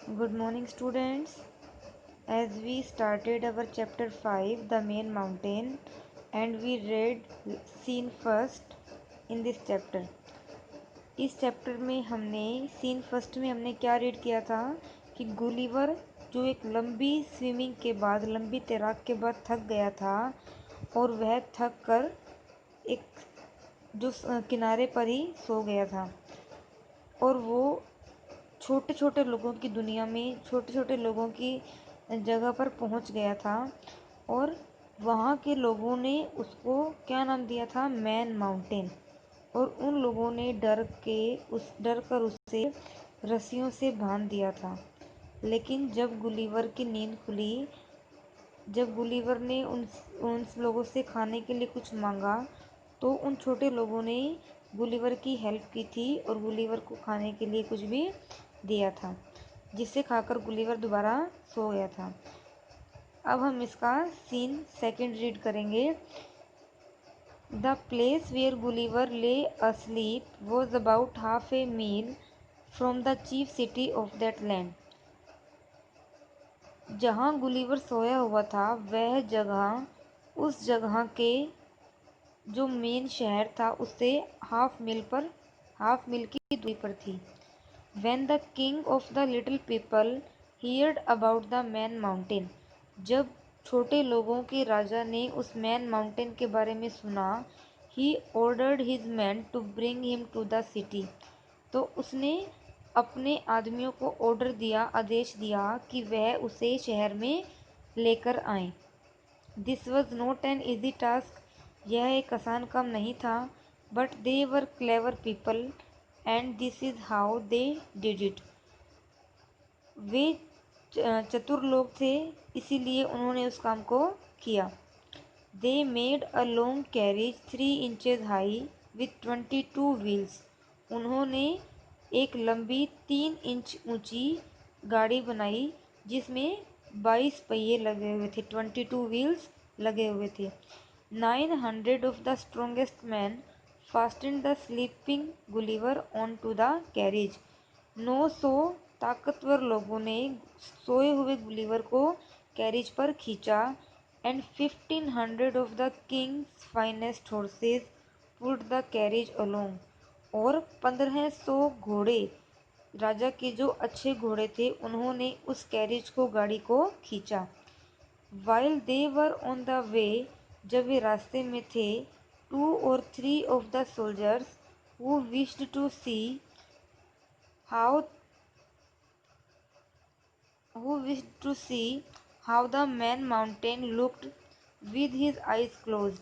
Good morning, students. As we started our chapter 5, The Main Mountain, and we read scene first in this chapter. इस chapter में हमने scene first में हमने क्या read किया था कि गुलिवर जो एक लंबी स्विमिंग के बाद, लंबी तैराक के बाद थक गया था और वह थक कर एक जो किनारे पर ही सो गया था और वो छोटे छोटे लोगों की दुनिया में, छोटे छोटे लोगों की जगह पर पहुंच गया था और वहाँ के लोगों ने उसको क्या नाम दिया था, मैन माउंटेन। और उन लोगों ने डर कर उसे रस्सियों से बांध दिया था। लेकिन जब गुलिवर की नींद खुली, जब गुलिवर ने उन लोगों से खाने के लिए कुछ मांगा, तो उन छोटे लोगों ने गुलिवर की हेल्प की थी और गुलिवर को खाने के लिए कुछ भी दिया था, जिसे खाकर गुलिवर दोबारा सो गया था। अब हम इसका सीन सेकंड रीड करेंगे। द प्लेस वेयर गुलिवर ले asleep was about half a mile from the chief city of that land. जहाँ गुलिवर सोया हुआ था वह जगह, उस जगह के जो मेन शहर था उससे हाफ मील की दूरी पर थी। When the king of the little people heard about the man mountain, जब छोटे लोगों के राजा ने उस मैन माउंटेन के बारे में सुना, he ordered his men to bring him to the city, तो उसने अपने आदमियों को ऑर्डर दिया, आदेश दिया कि वह उसे शहर में लेकर आए। This was not an easy task, यह एक आसान काम नहीं था, but they were clever people and this is how they did it. वे चतुर लोग थे, इसीलिए उन्होंने उस काम को किया। They made a long carriage 3 inches high with 22 wheels, उन्होंने एक लंबी 3 इंच ऊंची गाड़ी बनाई जिसमें 22 पहिए लगे हुए थे, 22 व्हील्स लगे हुए थे। 900 of the strongest man fastened the sleeping Gulliver on to the carriage, 900 ताकतवर लोगों ने सोए हुए गुलिवर को कैरेज पर खींचा। And 1500 of the Kings finest horses pulled the carriage along, और 1500 घोड़े, राजा के जो अच्छे घोड़े थे, उन्होंने उस कैरेज को, गाड़ी को खींचा। While they were on the way, जब वे रास्ते में थे, 2 or 3 of the soldiers who wished to see how the man mountain looked with his eyes closed,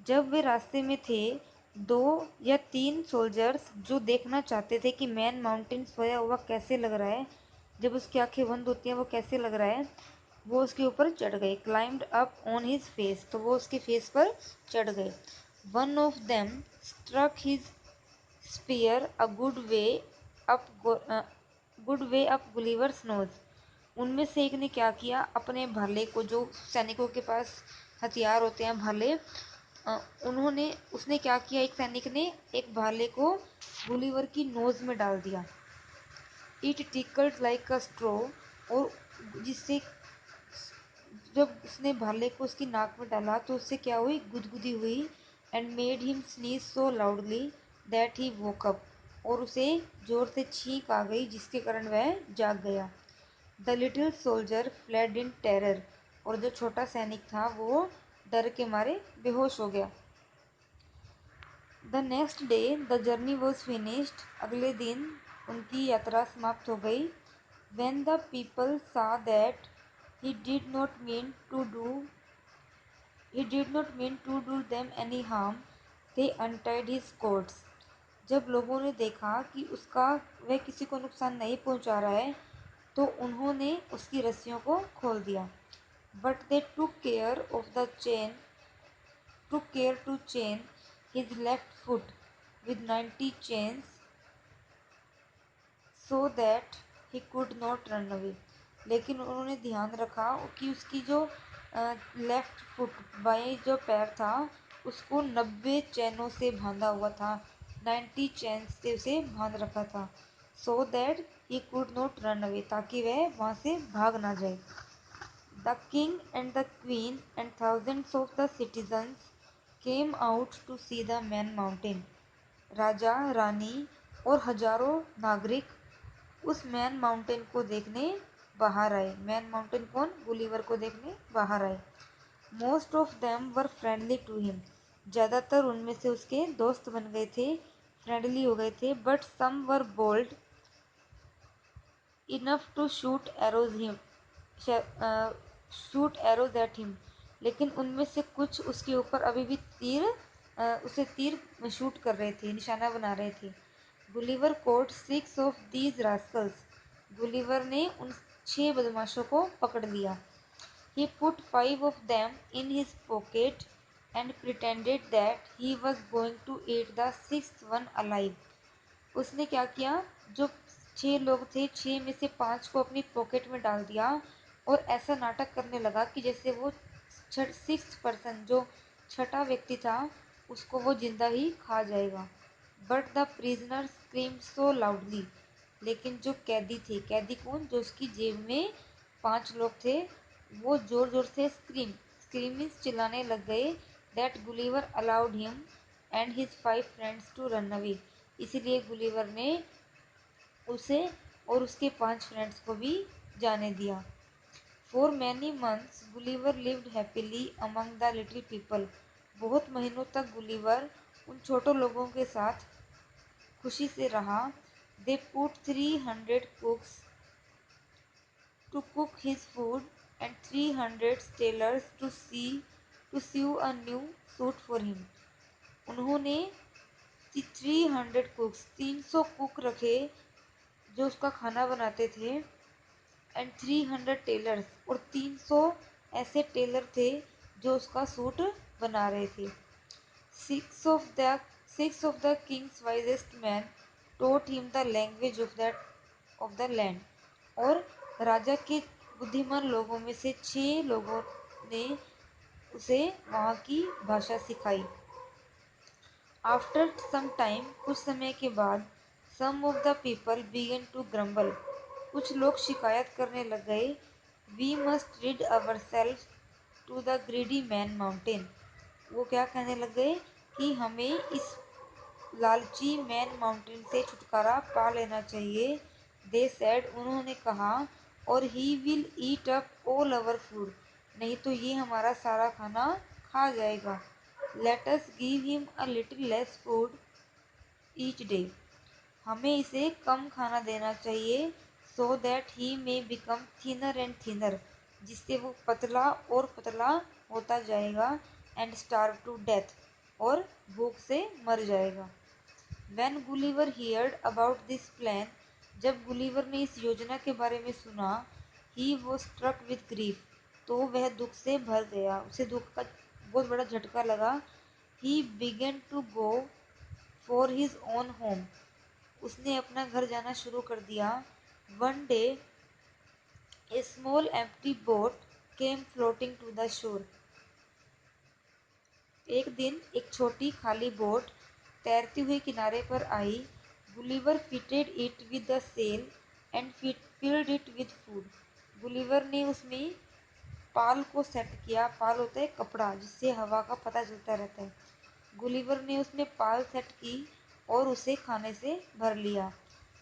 जब वे रास्ते में थे, 2 या 3 सोल्जर्स जो देखना चाहते थे कि मैन माउंटेन सोया हुआ कैसे लग रहा है, जब उसकी आंखें बंद होती हैं वो कैसे लग रहा है, वो उसके ऊपर चढ़ गए। Climbed up on his face, तो वो उसके फेस पर चढ़ गए। One of them struck his spear a good way up Gulliver's nose, उनमें से एक ने क्या किया, अपने भाले को, जो सैनिकों के पास हथियार होते हैं भाले, उसने क्या किया, एक सैनिक ने एक भाले को गुलिवर की नोज में डाल दिया। इट टिकल्ड लाइक अ स्ट्रो, और जिससे जब उसने भाले को उसकी नाक में डाला तो उससे क्या हुई, गुदगुदी हुई। And made him sneeze so loudly that he woke up, और उसे जोर से छींक आ गई जिसके कारण वह जाग गया। The little soldier fled in terror, और जो छोटा सैनिक था वो डर के मारे बेहोश हो गया। The next day the journey was finished, अगले दिन उनकी यात्रा समाप्त हो गई। व्हेन द पीपल सा that he did not mean to do them any harm, they untied his cords, जब लोगों ने देखा कि वह किसी को नुकसान नहीं पहुंचा रहा है, तो उन्होंने उसकी रस्सियों को खोल दिया। But they took care to chain his left foot with 90 chains so that he could not run away, लेकिन उन्होंने ध्यान रखा कि उसकी जो लेफ्ट फुट, बाएं जो पैर था, उसको 90 चैनों से बांधा हुआ था, 90 चैन से उसे बांध रखा था। So that he could not run away, ताकि वह वहां से भाग ना जाए. The king and the queen and thousands of the citizens came out to see the Man Mountain. राजा, रानी और हजारों नागरिक उस मैन माउंटेन को देखने बाहर आए. मैन माउंटेन कौन? गुलिवर को देखने बाहर आए. Most of them were friendly to him. ज़्यादातर उनमें से उसके दोस्त बन गए थे, फ्रेंडली हो गए थे. But some were bold enough to shoot arrows at him. लेकिन उनमें से कुछ उसके ऊपर अभी भी उसे तीर शूट कर रहे थे, निशाना बना रहे थे. Gulliver caught 6 of these rascals. Gulliver ने उन 6 बदमाशों को पकड़ लिया. He put 5 of them in his pocket and pretended that he was going to eat the 6th one alive. उसने क्या किया? जो 6 लोग थे, 6 में से 5 को अपनी पॉकेट में डाल दिया और ऐसा नाटक करने लगा कि जैसे वो 6th पर्सन, जो छठा व्यक्ति था, उसको वो जिंदा ही खा जाएगा. But the prisoner screamed so loudly. लेकिन जो कैदी थे, कैदी कौन? जो उसकी जेब में 5 लोग थे, वो जोर जोर से स्क्रीमिंग चिल्लाने लग गए. That Gulliver allowed him and his 5 friends to run away. इसीलिए गुलिवर ने उसे और उसके 5 फ्रेंड्स को भी जाने दिया. For many months Gulliver lived happily among the little people. बहुत महीनों तक गुलिवर उन छोटों लोगों के साथ खुशी से रहा. They put 300 cooks to cook his food and 300 tailors to sew a new suit for him. उन्होंने 300 कुक्स, 300 कुक रखे जो उसका खाना बनाते थे. एंड 300 टेलर्स, और 300 ऐसे टेलर थे जो उसका सूट बना रहे थे. Six of the king's wisest men taught him the language of the land. और राजा के बुद्धिमान लोगों में से 6 लोगों ने उसे वहाँ की भाषा सिखाई. आफ्टर सम टाइम, कुछ समय के बाद, some of the people began to grumble. कुछ लोग शिकायत करने लग गए. We must rid ourselves to the greedy man mountain. वो क्या कहने लग गए? कि हमें इस लालची मैन माउंटेन से छुटकारा पा लेना चाहिए. दे सेड, उन्होंने कहा. और he will eat up all our food. नहीं तो ये हमारा सारा खाना खा जाएगा. Let us give him a little less food each day. हमें इसे कम खाना देना चाहिए. So that he may become thinner and thinner. जिससे वो पतला और पतला होता जाएगा. And starve to death. और भूख से मर जाएगा. When Gulliver heard about this plan, जब गुलिवर ने इस योजना के बारे में सुना, he was struck with grief. तो वह दुख से भर गया. उसे दुख का बहुत बड़ा झटका लगा. He began to go for his own home. उसने अपना घर जाना शुरू कर दिया. One day, a small empty boat came floating to the shore. एक दिन एक छोटी खाली बोट तैरती हुई किनारे पर आई. Gulliver fitted it with the sail and filled it with food. Gulliver ने उसमें पाल को सेट किया. पाल होता है कपड़ा जिससे हवा का पता चलता रहता है. गुलिवर ने उसमें पाल सेट की और उसे खाने से भर लिया.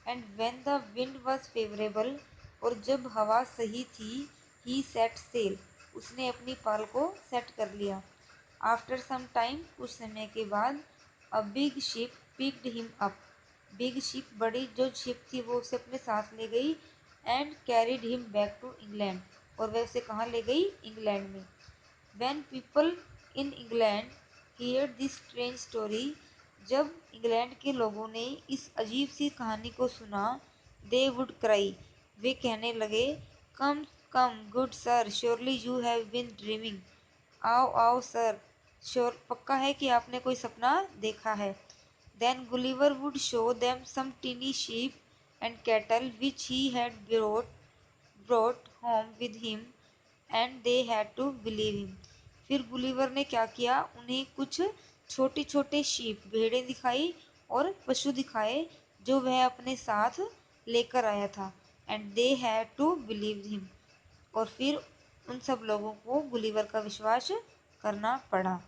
And when the wind was favourable, और जब हवा सही थी, ही सेट सेल. उसने अपनी पाल को सेट कर लिया. आफ्टर सम टाइम, कुछ समय के बाद, a big ship picked him up. Big ship, बड़ी जो शिप थी वो उसे अपने साथ ले गई. And carried him back to England. और वह उसे कहाँ ले गई? इंग्लैंड में. When people in England hear this strange story. जब इंग्लैंड के लोगों ने इस अजीब सी कहानी को सुना, दे वुड क्राई. वे कहने लगे, come come good sir, surely you have been dreaming. आओ आओ सर, श्योर, पक्का है कि आपने कोई सपना देखा है. Then Gulliver would show them some tiny sheep and cattle which he had brought home with him and they had to believe him. फिर गुलिवर ने क्या किया? उन्हें कुछ छोटे छोटे शीप, भेड़ें दिखाई और पशु दिखाए जो वह अपने साथ लेकर आया था। And they had to believe him. और फिर उन सब लोगों को गुलिवर का विश्वास करना पड़ा।